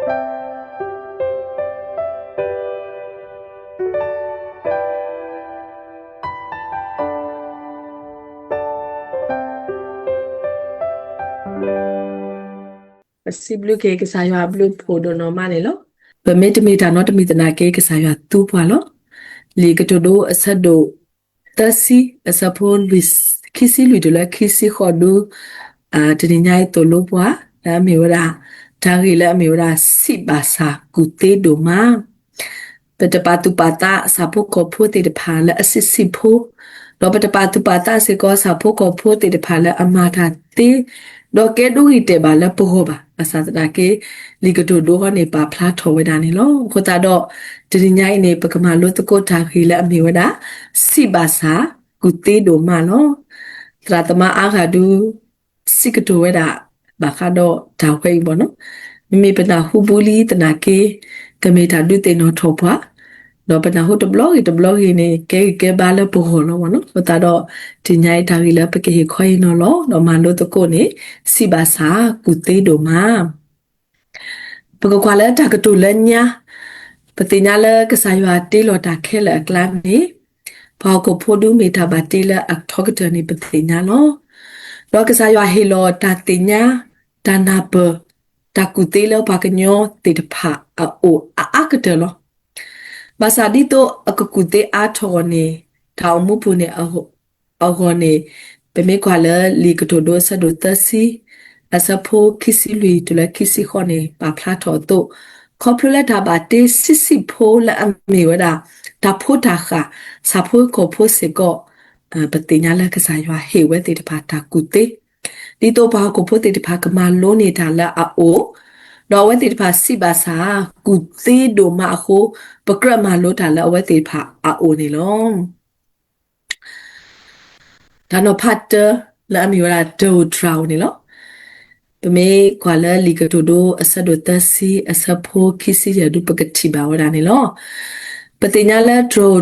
si blue ke ke sa yo blue podo no mane lo be meta not mitana ke sa yo tu pa lo li ke to do asado tasi asapon bis kisi lui de la kisi khodu tini nyai to lo pwa la mi wala tari la mi wala si basa kute do ma pete patu pata sapo kopo te de pala asisi po lo pete patu pata se ko sapo kopo te de pala amata te do ke do ite bala po ba asa ta ke ligato do ne pa phla tho we da ni lo ko ta do tini nyai ne pakama lo to ko ta khi la mi wada si basa kute do ma lo tratama aga du sikato we da bakado ta we bo no mi pena hubuli tana ke kameta du te no tho pwa no pena hu to blog ni ke bala po ho no no ta do ti nyai ta ri la pe ke khoi no lo no ma lo to ko ni si ba sa ku te do ma pe ko kwa la ta ka to la nya pe ti nya la ka sa yo te lo ta khe la klam ni pa ko pho du me ta ba te la ak thok ta ni pe ti nya lo lo ka sa yo he lo ta ti nya ta na pe ta ku te lo pa ka nyo te ta pha a ka te lo Basa dito akakute atone tau mupu ne ahone peme kwala li katodo sa do tasi asapo kisi lui tula kisi khone pa plato to kopula ta ba te sisi po la ame wada ta po ta kha sa po ko po se ko patinya la ka sa ywa he we te pa ta kute dito pa ko po te pa ka ma lo ne ta la a o no we te pa si ba sa ku te do ma ho pa kra ma lo ta la we te pa a o ni lo ta no pat la mi wala do draw ni lo pe me kwa la li ka to do asa do ta si asa pho kisi ya du pa ka ti ba wala ni lo pa te nya la draw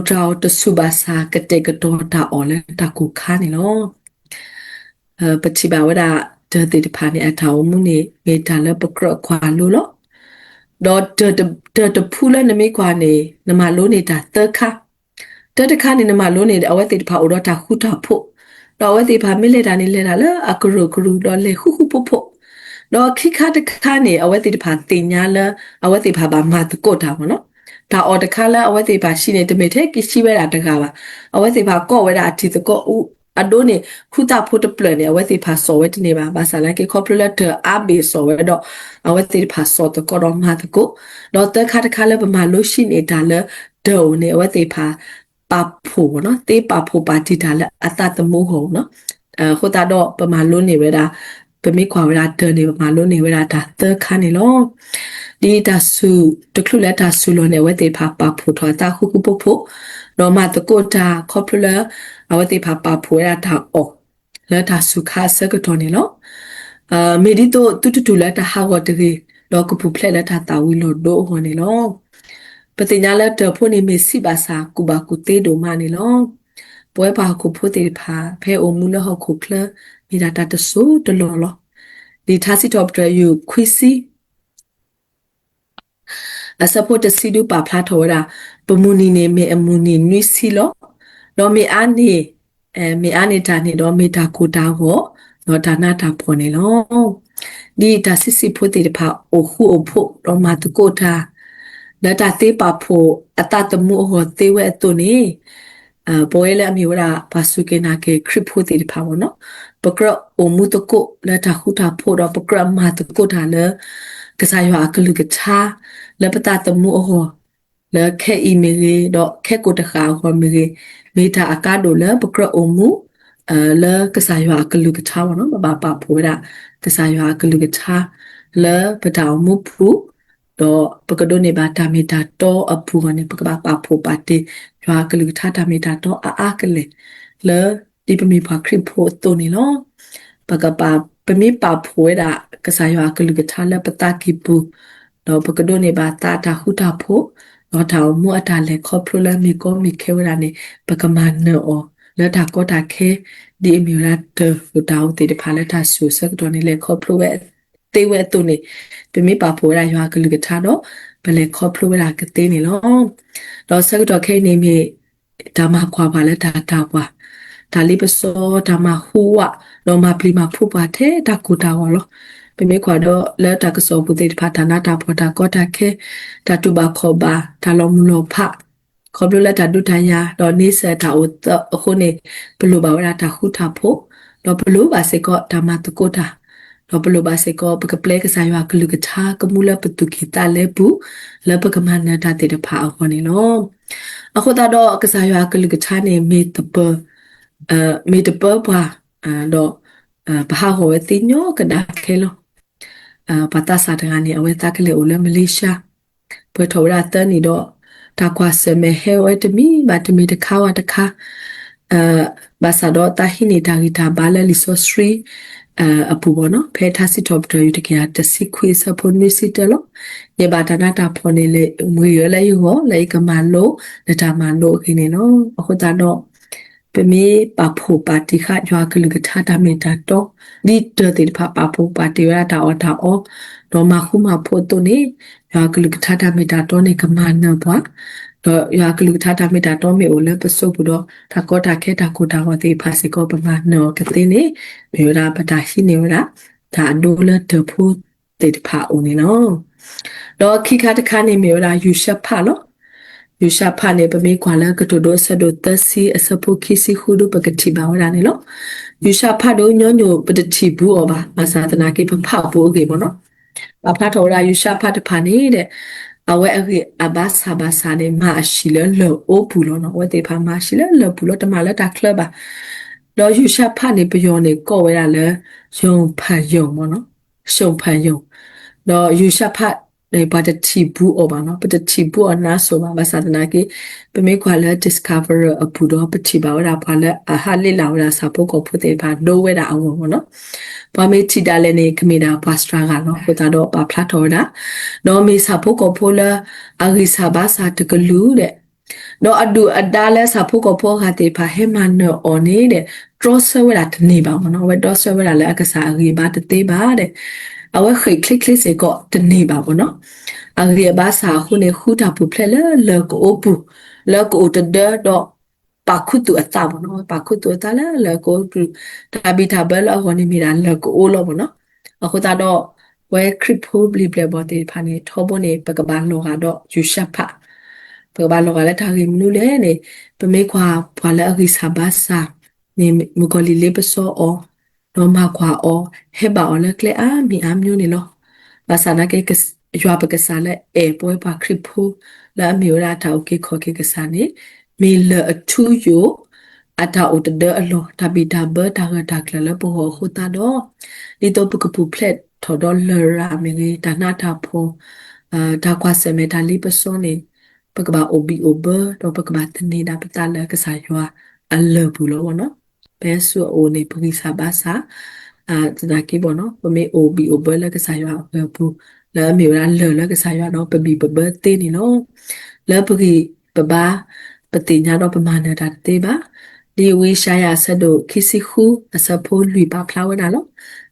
to su ba sa ka te ka to ta o la ta ku kha ni lo pa ti ba wala te te pa ni a ta o mu ni me ta la pa kra kwa lo lo do te phula na me kwa ne na ma lo ne ta ta kha ta kha ne na ma lo ne a wa te pha o do ta khu ta pho do wa te pha me le ta ne le ta la a kru do le khu pho pho do khi kha ta kha ne a wa te pha te nya la a wa te pha ba ma ta ko ta mo no ta o ta kha la a wa te pha shi ne te me the ki shi we da ta ka ba a wa te pha ko we da ti ta ko u a do ne khu ta pho ta plan ne a wa te pha so we te ne ba sa la ke calculator a be so we do a wa te pha so ta ko do ma ta ko do ta kha la ba ma lo shi ne ta la do ne a wa te pha pa pho no te pa pho pa ti ta la a ta ta mo ho no khu ta do ba ma lo ne we da pe mi kwa we da te ne ba ma lo ne we da ta ta kha ne lo di ta su to klu la ta su lo ne we te pha pa pho tho ta khu pho pho no ma ta ko ta calculator a wa te pha pa pho ya ta o la ta su kha sa ka to ne lo me di to tu la ta ha wa te lo ko pu phle la ta ta wi lo do ho ne lo pa te nya la te pho ne me si ba sa ku ba ku te do ma ne loပွဲပါကိုဖို့တေဖာဖဲအုံမူလဟခုခလမိဒါတာတဆူတလောလောဒီသာစီတော့ပြယူခွီစီအစဖို့တစီဒူပါဖလာထောရာပမူနီနေမေအမူနီနွီစီလောတော့မေအာနေမေအာနေတာနေတော့မေတာကိုတာကိုတော့ဒါနာတာပေါ်နေလောဒီဒါစီစီဖို့တေဖာအိုခုအဖို့တော့မတကိုတာဒါတာတေပါဖို့အတတမှုဟောတေဝဲအတုနေboy le mi wala pasuke na ke krip hote de pawo no pakra o mu to ko la ta khuta pho do pakra ma to ko ta le ka sa yo aklu ka cha le pata to mu ho le khe email do khe ko ta kha ho me ta aka do le pakra o mu le ka sa yo aklu ka cha wo no ba pa pho da ka sa yo aklu ka cha le pata o mu phu do pakado ne ba ta me ta to aphu ne pakaba pa pho pa te ရွာကလူထတာမီတာတော့အားကလေးလဲဒီပမီပါခရစ်ဖို့တိုနီလောပကပါပမီပါဖိုးတာကစားရွာကလူကထလဲပတာကီပူတော့ပကဒိုနေပါတာတာဟုတာဖို့တော့တောင်မူအတာလဲခေါပလိုလာမီကိုမီခဲဝရာနေပကမနောလဲတာကိုတာခဲဒီအမီရာတဟူတောင်းတေတဖာလဲတာဆူဆက်တော့နေလဲခေါပလိုဝဲ တေဝဲတုန်နေပြမေပါဖိုရာရွာကလူကထားတော့ဘယ်လေခေါပလိုရာကတေးနေလောတော့ဆက်တော့ခဲနေမြေဒါမှခွာပါလဲဒါကွာဒါလေးပစောဒါမှဟူဝတော့မပလီမဖူပါတဲ့ဒါကူတာဝလောပြမေခွာတော့လဲတာကစောပုတေဖာတာနာတာဖောတာကောတာခဲဒါတူပါခေါ်ပါဒါလောမလောဖခေါပလိုလက်တာဒုတညာတော့နေဆက်တာအခုနေဘလိုပါဝရာတာခုတာဖို့တော့ဘလိုပါစေကောဒါမှတကောတာတော့ဘလိုပါစေကောပကပလေကစားရွာကလူကထားကမူလပတုခိတာလဲဘူးလဲပကမနာတာတေတဖာအခုနေနော်အခုတော့ကစားရွာကလူကထားနေမေတပမေတပပါတော့ဘာဟောဝတိညောကဒါခဲလောပတာစာတကနေအဝဲတာကလေးအိုလဲမလေးရှားပွဲထော်ရတန်နေတော့တာကွာစမဲဟဲဝဲတမီဘာတမီတခါဝတခါဘာသာတော့တာဟိနေတာဂီတာဘာလဲလီဆိုစထရီအပူဘောနော်ဖဲထားစစ်တော့တော်ယူတကယ်တစီခွေးစပွန်မီစီတလို့ညဘာတနာတာဖော်နေလေငွေရလဲရောလေကမလို့နတာမလို့ခင်းနေနော်အခုတော့ပမေပါဖို့ပါတိခရွာကလူကထားတာမေတာတော့ဒီတေဖာပါဖို့ပါတိရတာအော်တော့မခုမဖို့တော့နေရွာကလူကထားတာမေတာတော့နေကမနော်ပွားတော့ရွာကလူထားတာမေတာတော့မေအိုလဲပစုပ်ဘူးတော့ဒါကောတာခဲတာကိုတာဟောတိဖာစီကောပမာနော်ကတဲ့နေမေရာပတာရှိနေရာဒါဒိုလတဖို့တေဖာဦးနေနော်တော့ခိခါတခါနေမေရာယူရှပ်ဖာလို့ယူရှာဖာနေပမေခွာလာကတိုဒိုဆဒိုတစီအစပုခိစီခုဒုပကတိပါဝရနေလို့ယူရှာဖာဒိုညညပတတိဘူးအပါမသာတနာကိပဖာဘူးကေဘောနော်အဖလာထော်ရာယူရှာဖာတဖာနေတဲ့အဝဲအဘဘာစာနေမရှိလလောအိုပူလောနော်ဝဲတေဖာမရှိလလောပူလောတမလက်တာကလပ်ပါတော့ယူရှာဖာနေပယောနေကော့ဝဲရလဲယုံဖန်ယုံဘောနော်ရှုံဖန်ယုံတော့ယူရှာဖာနေပါတတိဘူးအပါနော်ပတတိဘူးအနာဆိုမှာသာသနာကိပမေခွာလဲ discover အပူတော့ပတိပါဝရပါလဲအဟာလိလာဝရစာပုတ်ကိုဖုတ်တဲ့ပါဒိုးဝဲတာအောင်ပေါ့နော်ဘာမေချီတာလဲနေခမီတာပါစထရာကနော်ဟိုတာတော့ပါဖလာတော်တာတော့မေစာပုတ်ကိုဖိုးလဲအဂိစာဘာစာတကလူတဲ့တော့အဒူအဒါလဲစာပုတ်ကိုဖိုးခတဲ့ပါဟေမနောအော်နေတဲ့ cross ဝဲတာတနေပါမနော်ဝဲ cross ဝဲတာလဲအကစားအဂိပါတသေးပါတဲ့အဝဲခိကလစ်စေကောတနေပါဘောနော်အဂရိဘာစာခုနေခုတာပူဖလဲလကောပူလကောတဒတော့ပါခုတူအတာဘောနော်ပါခုတူအတာလကောပူတာဘီတာဘဲလဟောနေမိတာလကောလောဘောနော်အခုတော့ဝဲခရစ်ဖိုဘလီဘလဘောတေဖာနေထောဘနေပကဘာလောကတော့ယူရှဖာပကဘာလောကလည်းထားရင်မလို့လေနေပမေခွာဖွာလဲအဂိစာဘာစာနေမကိုလီလေးပစောအောတော့မခွာအောဟဲဘာအော်လကလေအာမီအမျိုးနေလောဘာသာနာကေရွာပကစားလဲပွဲပါခရစ်ဖိုလာမီရာတာโอเคခေါ်ကေကစားနေမီလအထူယိုအတာအိုတဒအလောတဘီတာဘတာကတာကလဘောဟိုတာတော့ဒီတော့ပကပူဖလက်ထော်ဒေါ်လာရာမီတာနာတာဖိုဒါကွာစမေတာလီပစောနေပကဘာအိုဘီအိုဘတော့ပကဘာတနေတာပတာလကစားရွာအလဘူးလောနော်ဘဲဆူအိုနေပကိစာဘာစာတနာကိဘောနော်ပမေအိုဘီအိုဘလကစားရွာဘူးလဲမြေရာလဲကစားရွာတော့ပဘီပဘတေးနေနော်လဲပကိပဘာပတိညာတော့ပမာဏတာတေးပါဒီဝေရှာယာဆဒိုခိစီခုအစဖိုးလူပါဖလာဝနာလို့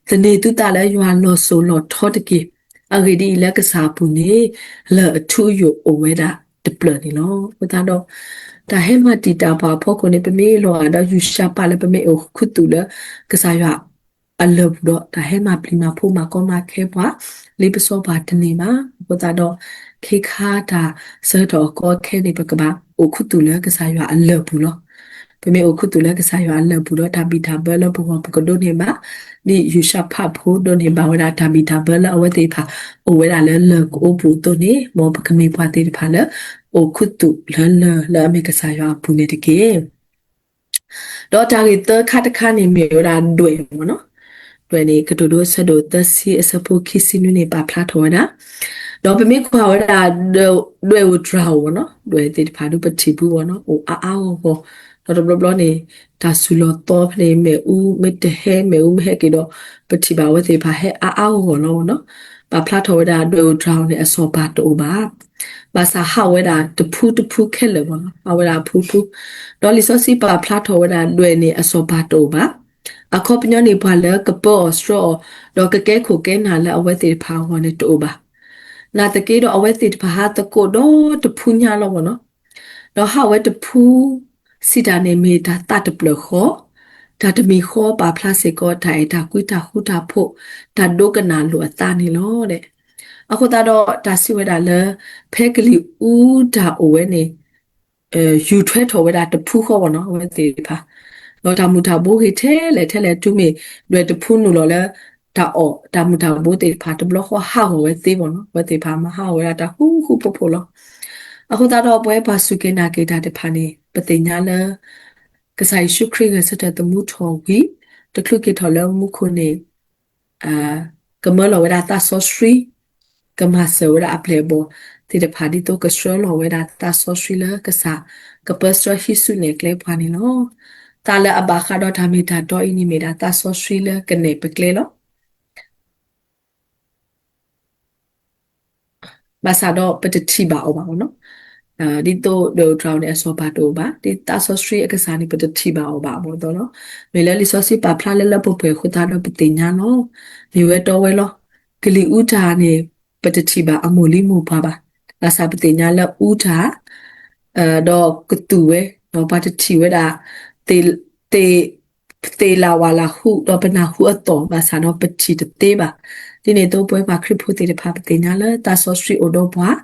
တနေတူတာလဲရွာလောဆိုလောထောတကိအဂိဒီလက်ကစားပူနေလဲအထူယိုအိုဝဲတာတပလနေနော်ဟိုတာတော့ဒါဟဲမတီတာပါဖို့ကိုနေပမေလောတော့ယူရှာပါလဲပမေခုတူလဲကစားရွာအလဘတော့ဒါဟဲမပလီမာဖို့မှာကောမခဲပွားလေးပစောပါတနေမှာဟိုတာတော့ခေခါတာစတော့ကောခဲနေပကပါအခုတူလဲကစားရွာအလဘူးလောပမေအခုတူလဲကစားရွာအလဘူးတော့ဒါဘီတာဘဲလဘဘောပကဒိုနေမှာဒီယူရှာဖဖို့ဒိုနေပါဝဒါဒါဘီတာဘဲလအဝဲတေဖာအဝဲတာလဲလကိုဘူးတော့နေမောပကမေပွားတေဖာလဲအခုတူလဲမေကစားရွာဘူးနေတကေတော့ဒါရီတခါတခါနေမြေရာတွေ့မနော်တွေ့နေကတူဒိုဆဒိုတစီအစပိုခိစီနူနေပါဖလာထောတာတော့ပမေခွာဝဒါတွေ့ဝဒရာဝနော်တွေ့တေဖာဒုပတိဘူးဝနော်အိုအာဟောတော့ဘလဘလနေတာဆူလောတော့ဖနေမေဦးမတဟဲမေဦးမဟဲကေတော့ပတိပါဝတေဖာဟဲအာဟောနော်နော်ပါဖလာထောဒါတွေ့ဝဒရာနေအစောပါတော့ပါဘာသာဟာဝဒါတဖူးခဲလေဘောနော်အဝဒါဖူးတော့လီဆိုစီပါဖလာထောဝဒါလွယ်နေအစောပါတော့ပါ a copy ni pala ka po straw do ka ke khu ke na la awe te pha ho ne to ba na te ke do awe te pha ha ta ko do te phu nya lo no do ha we te phu si da ne me da ta te plo kho da te mi kho pa phla se ko dai da ku ta hu ta pho da do ka na lo ta ni lo deအခုတော့ဒါစီဝဲတာလဲဖဲကလေးဦးဒါအိုဝဲနေယူထွဲထော်ဝဲတာတဖူးခေါ်ပါနော်ဝဲသေးဖာတော့ဒါမူတာဘိုးဟိထဲလဲတူမီလွယ်တဖူးနူလောလဲဒါအော်ဒါမူတာဘိုးသေးဖာတဘလခေါ်ဟာဝဲသေးပါနော်ဝဲသေးဖာမဟာဝဲတာဟူဖို့ဖို့လောအခုတော့ပွဲပါစုကေနာကေတာတဖာနေပတိညာလဲကဆိုင်ရှုခရိကစတဲ့တမှုထော်ဝီတခုကေထော်လဲမှုခုနေအာကမလောဝဲတာဆော့စထရီကမဆဝရအပလေဘောတိတဖာဒီတော့ကစထရလောဝဲတာဆော့စထရီလကစားကပစထရဟိဆုနေကလေဖာနေလောတာလအဘာခါတော့ဒါမီတာတော့အင်းနီမီတာဆော့စထရီလကနေပကလေလောဘာသာတော့ပတတိပါအောင်ပါနော်ဒီတော့ဒိုထရောင်းနဲ့ဆောပါတော့ပါဒီတာဆော့စထရီအကစားနေပတတိပါအောင်ပါဘောတော့နော်မေလဲလီဆော့စီပါဖလာလဲလပုတ်ပဲခုတာတော့ပတိညာနော်ဒီဝဲတော့ဝဲလောကလီဦးတာနေပတတိပါအမိုလီမူပါပါလာစာပတိညာလဲဦးတာတော့ကတူဝဲတော့ပတတိဝဲတာတေတေတေလာဝါလာဟုတော့ပနာဟုအတော်ဘာသာတော့ပတိတေပါဒီနေ့တော့ပွဲပါခရစ်ဖို့တေဖာပတိညာလဲတာဆော့စထရီအိုတော့ပွား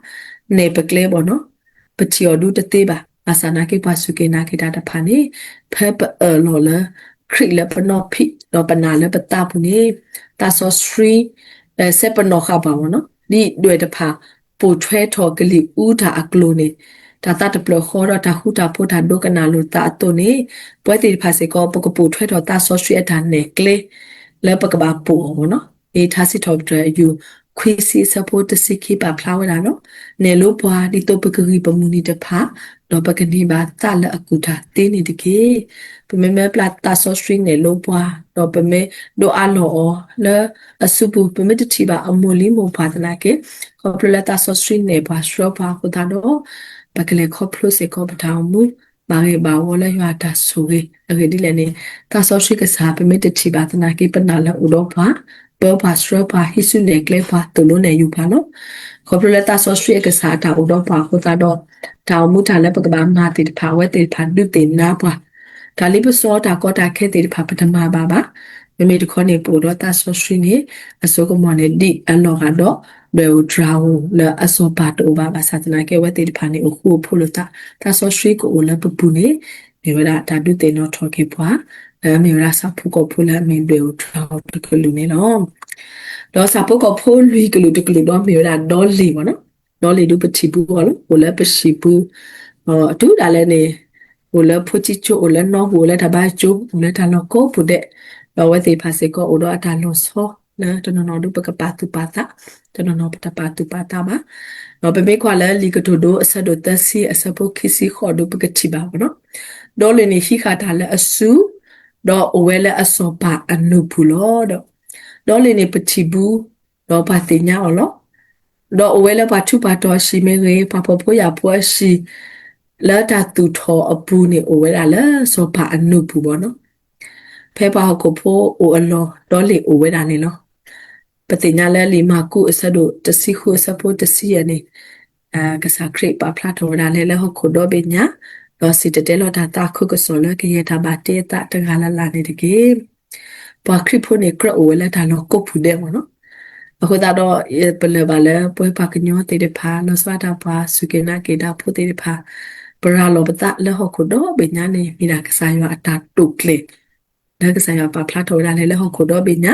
နေပကလေဘောနော်ပတိော်ဒူတသေးပါအစနာကေပါစုကေနာကေတာတဖာနေဖဲပလော်လခရိလပနောဖိတော့ပနာလပတာပုနေတာဆောစထရီစေပနောခပါဝနော်ဒီတွေ့တဖာပိုထွဲထော်ကလေးဦးတာအကလိုနေတာတတပလခေါ်တော့တာဟုတာဖို့တာဒုကနာလို့တာတုန်နေပွဲတီဖာစေကောပကပိုထွဲတော့တာဆောစထရီအတာနေကလေးလဲပကဘာပိုနော်အေထားစီထော်တဲ့ယူခွေစီစပိုတစီခိပါဖလာဝလာနော်နေလို့ပွားဒီတော့ပကရီပမူနီတဖာတော့ပကနေပါတလအကူတာတင်းနေတကေပမေမဲပလာတာဆော့စထရီနေလို့ပွားတော့ပမေဒိုအလောလဲအစုပူပမေတတိပါအမူလီမိုဖာတနာကေခေါပလတာဆော့စထရီနေပါရှောပါခုတာတော့ပကလေခေါပလို့စေခေါပတာမူဘာရေဘာဝလဲရွာတာဆူရေအဲ့ဒီလည်းနေတာဆော့စထရီကစားပမေတတိပါတနာကေပနာလဲဥတော့ပါဘောပါစထရပါဟိစုနေကလေးပါတူလို့နေယူပါနော်ခေါပလတာဆော့စထရီကစားတာဥတော့ပါခုတာတော့တောင်မူတာလည်းပကဘာမာတိဖာဝဲတိဖာဒုတေနာပါဒါလေးပစောတာကောတာခဲတိဖာပထမပါပါမမေတခေါနေပို့တော့တာဆော့စထရီနေအစောကမနေဒီအလောကတော့ဘယ်ဒရာဝလာအစောပါတော့ပါပါစာတနာကဲဝဲတိဖာနေအခုဖို့လို့တာဆော့စထရီကိုလည်းပပူနေမြေဝဒါဒုတေနော်ထော်ကေပွားမေရာစာဖုကိုဖူလာမင်းတွေထရောတကလူနေနော်တော့စာဖုကိုဖူလူကလူတကလူတော့မေရာဒေါ်လီပါနော်ဒေါ်လီဒုပတိဘူးဘောလို့ဟိုလည်းပစီဘူးအတူဒါလည်းနေဟိုလည်းဖူချီချိုဟိုလည်းနော်ဟိုလည်းတပါချိုဟိုလည်းတလောကိုပုတဲ့တော့ဝဲသေးပါစေကိုဟိုတော့အတာလုံးစောနော်တနော်ဒုပကပါတူပါတာတနော်ပတပါတူပါတာပါတော့ပေခွာလည်းလီကတိုဒိုအဆဒိုတစီအစပုခိစီခေါ်ဒုပကတိပါဘောနော်ဒေါ်လီနေခိခါတာလည်းအဆူတော့အဝဲလည်းအစောပါအနုဖူလို့တော့လေနေပတိဘူးတော့ပါတင်ညာလောတော့အဝဲလည်းပါထုပါတော့ရှိမဲရေပါပေါ်ဖို့ရပွဲရှိလာတာတူထောအပူနေအဝဲလာစောပါအနုဖူပေါ့နော်ဖဲပါကိုဖို့အိုအလောတော့လေအဝဲတာနေလောပတိညာလည်းလီမာကုအစဒိုတစီခုအစပိုတစီရနေကစားခရိပါဖလာတော်လာလည်းဟုတ်ခုတော့ပညာတော့စီတဲလောတာတာခုကစောလကရတာပါတေတာတကလာလာနေတကေပွာခရိဖို့နေကရောလဲတာလောကုတ်ဖူတဲ့မနော်အခုတော့ပလပါလဲပွဲပါကညောတေတဖာလောစဝတာပါစုကေနာကေတာဖို့တေတဖာပရာလောပတာလဲဟုတ်ခုတော့ပညာနေမိတာကစားရအတာတုတ်လေဒါကစားရပါဖလာတော်လာလဲဟုတ်ခုတော့ပညာ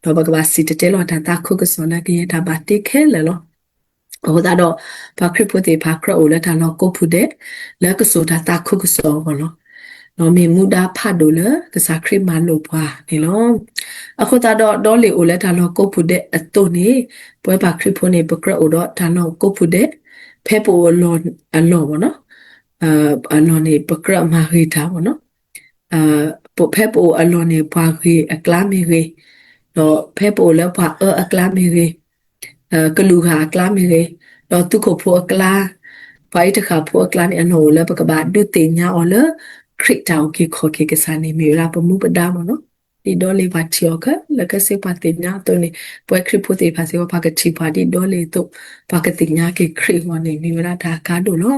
တော့ဘကပါစီတဲလောတာတာခုကစောလကရတာပါတေခဲလဲလောဟိုတော့ဘာခရစ်ဖို့တေဖာခရောလက်တာတော့ကိုဖူတဲ့လက်ကဆိုတာတာခုကစောဘောနော်နော်မေမူဒါဖတ်လို့လကစားခရစ်မလို့ပွားနေလောအခုတော့ဒေါ်လီအိုလက်တာတော့ကိုဖူတဲ့အတုနေပွဲပါခရစ်ဖို့နေပကရောတော့တာတော့ကိုဖူတဲ့ဖဲပိုလောအလောဘောနော်အလောနေပကရမာဟီတာဘောနော်ပိုဖဲပိုအလောနေပွားကြီးအကလာမီကြီးတော့ဖဲပိုလည်းပွားအကလာမီကြီးကလူဟာကလာမီရေတော့သူကိုဖို့ကလာဖိုက်တခါဖို့ကလာနေအနော်လဲပကဘာဒုတင်ညာအော်လခရစ်တောင်ကေခေါ်ကေကစားနေမြေလာပမှုပဒါမနော် di dole ba tioka la ka se pa te nya to ni pwe kri phu te pha se pa ka chi pa di dole to pa ka te nya ke kri wa ni mi ra ta ka do lo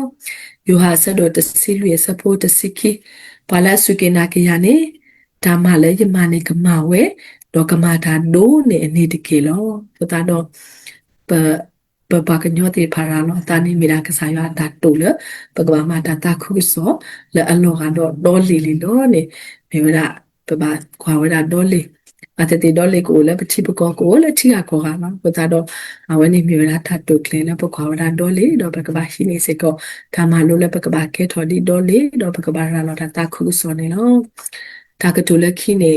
yo ha sa do te si lu ye sa po te si ki pa la su ke na ke ya ni ta ma le ye ma ni ka ma we do ka ma ta do ni ani te ke lo to ta do pa pa ka nyo te pha ra lo ta ni mi ra ka sa yo ta to le pa ka ma ta ta khu so le a lo ga do li lo ni mi ra pa ba kwa wa da do li a te dole ko le pa chi pa ko le chi a ko ga ma ko ta do a wa ni mi ra ta to kle le pa kwa wa da dole do pa ka ba shi ni se ko ta ma lo le pa ka ba ke tho di dole do pa ka ba ra lo ta khu so ni lo ta ka to le khi ne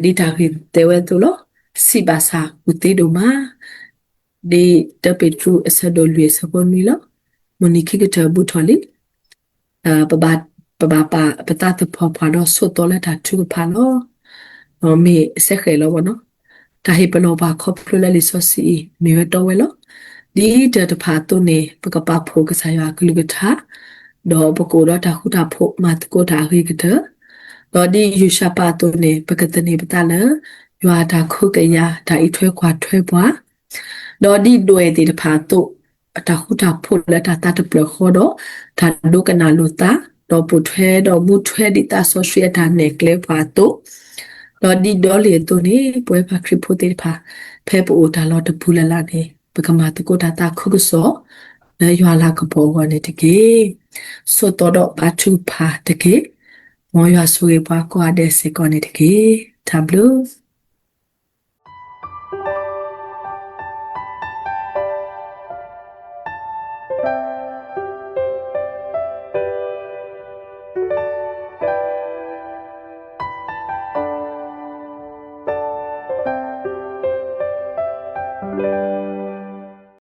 di ta ki te we to lo si ba sa u te do ma de ta pe tru asa do lue sa pon mi lo mo ni ki ka ta bu tho li pa ba pa ta te pho pha do so to le ta tu pa lo me se khe lo no ta he pa lo ba khop lo le so si me we to we lo di ta ta pha to ne pa ka pa pho ka sa ya ku lu ka tha do pa ko do ta khu ta pho ma ko ta he ka ta do di yu sha pa to ne pa ka ta ne pa ta la ywa ta khu ka ya ta i thwe kwa thwe bwa do di do e ti ta pha to ta khu ta pho la ta ta ta plo kho do ta do ka na lo ta do pu thwe do mu thwe di ta so shwe ta ne kle pha to lo di do le to ni pwe pa kri pho te pha phe po ta lo ta pu la la ne pa ka ma ta ko ta ta khu so na ywa la ka po wa ne te ke so to do pa tu pha te ke mo ywa so ge pa ko ade se ko ne te ke tablo